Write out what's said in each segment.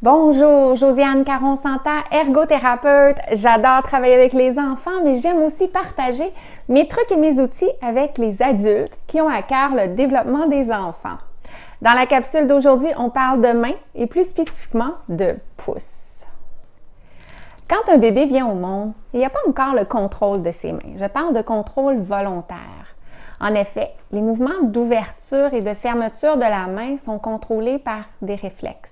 Bonjour, Josiane Caron-Santa, ergothérapeute. J'adore travailler avec les enfants, mais j'aime aussi partager mes trucs et mes outils avec les adultes qui ont à cœur le développement des enfants. Dans la capsule d'aujourd'hui, on parle de mains et plus spécifiquement de pouces. Quand un bébé vient au monde, il n'y a pas encore le contrôle de ses mains. Je parle de contrôle volontaire. En effet, les mouvements d'ouverture et de fermeture de la main sont contrôlés par des réflexes.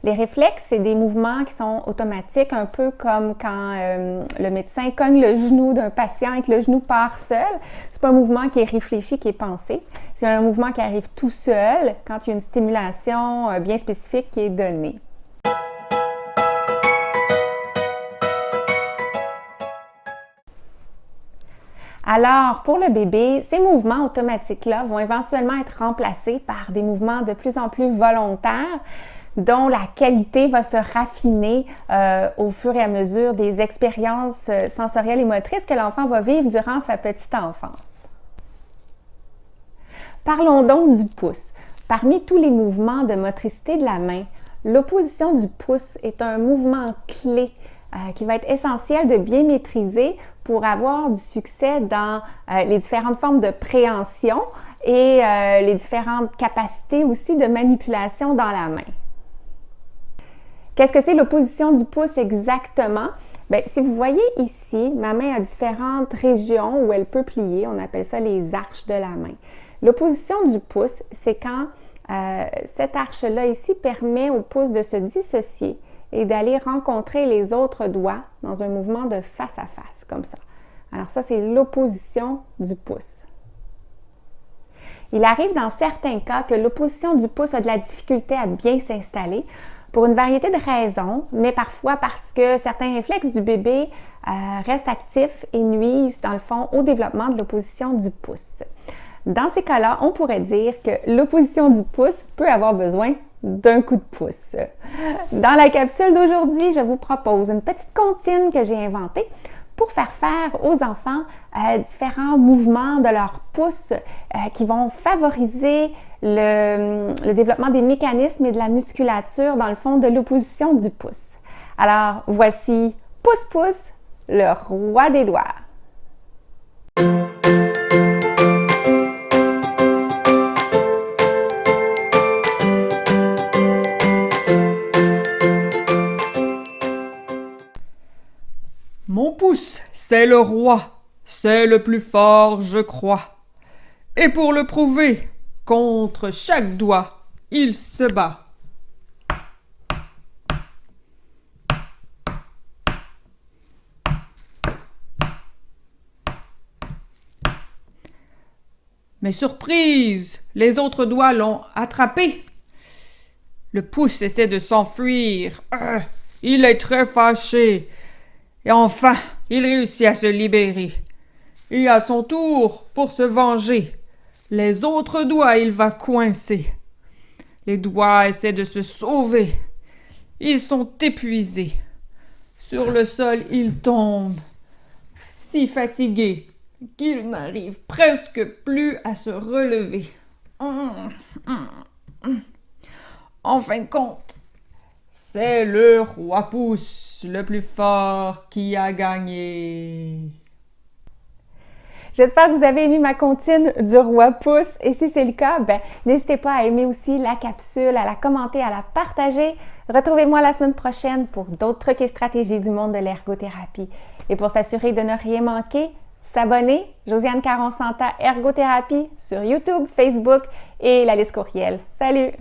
Les réflexes, c'est des mouvements qui sont automatiques, un peu comme quand le médecin cogne le genou d'un patient et que le genou part seul. C'est pas un mouvement qui est réfléchi, qui est pensé. C'est un mouvement qui arrive tout seul quand il y a une stimulation bien spécifique qui est donnée. Alors, pour le bébé, ces mouvements automatiques-là vont éventuellement être remplacés par des mouvements de plus en plus volontaires, dont la qualité va se raffiner au fur et à mesure des expériences sensorielles et motrices que l'enfant va vivre durant sa petite enfance. Parlons donc du pouce. Parmi tous les mouvements de motricité de la main, l'opposition du pouce est un mouvement clé qui va être essentiel de bien maîtriser pour avoir du succès dans les différentes formes de préhension et les différentes capacités aussi de manipulation dans la main. Qu'est-ce que c'est l'opposition du pouce exactement? Bien, si vous voyez ici, ma main a différentes régions où elle peut plier. On appelle ça les arches de la main. L'opposition du pouce, c'est quand cette arche-là ici permet au pouce de se dissocier et d'aller rencontrer les autres doigts dans un mouvement de face à face, comme ça. Alors ça, c'est l'opposition du pouce. Il arrive dans certains cas que l'opposition du pouce a de la difficulté à bien s'installer pour une variété de raisons, mais parfois parce que certains réflexes du bébé restent actifs et nuisent, dans le fond, au développement de l'opposition du pouce. Dans ces cas-là, on pourrait dire que l'opposition du pouce peut avoir besoin d'un coup de pouce. Dans la capsule d'aujourd'hui, je vous propose une petite comptine que j'ai inventée pour faire aux enfants différents mouvements de leur pouce qui vont favoriser le développement des mécanismes et de la musculature, dans le fond, de l'opposition du pouce. Alors, voici pouce-pouce, le roi des doigts. Mon pouce, c'est le roi, c'est le plus fort, je crois. Et pour le prouver, contre chaque doigt, il se bat. Mais surprise, les autres doigts l'ont attrapé. Le pouce essaie de s'enfuir. Il est très fâché. Et enfin, il réussit à se libérer. Et à son tour, pour se venger, les autres doigts, il va coincer. Les doigts essaient de se sauver. Ils sont épuisés. Sur le sol, ils tombent, si fatigués qu'ils n'arrivent presque plus à se relever. En fin de compte, c'est le roi pouce, le plus fort, qui a gagné. J'espère que vous avez aimé ma comptine du roi pouce et si c'est le cas, n'hésitez pas à aimer aussi la capsule, à la commenter, à la partager. Retrouvez-moi la semaine prochaine pour d'autres trucs et stratégies du monde de l'ergothérapie. Et pour s'assurer de ne rien manquer, s'abonner, Josiane Caron-Santa Ergothérapie sur YouTube, Facebook et la liste courriel. Salut!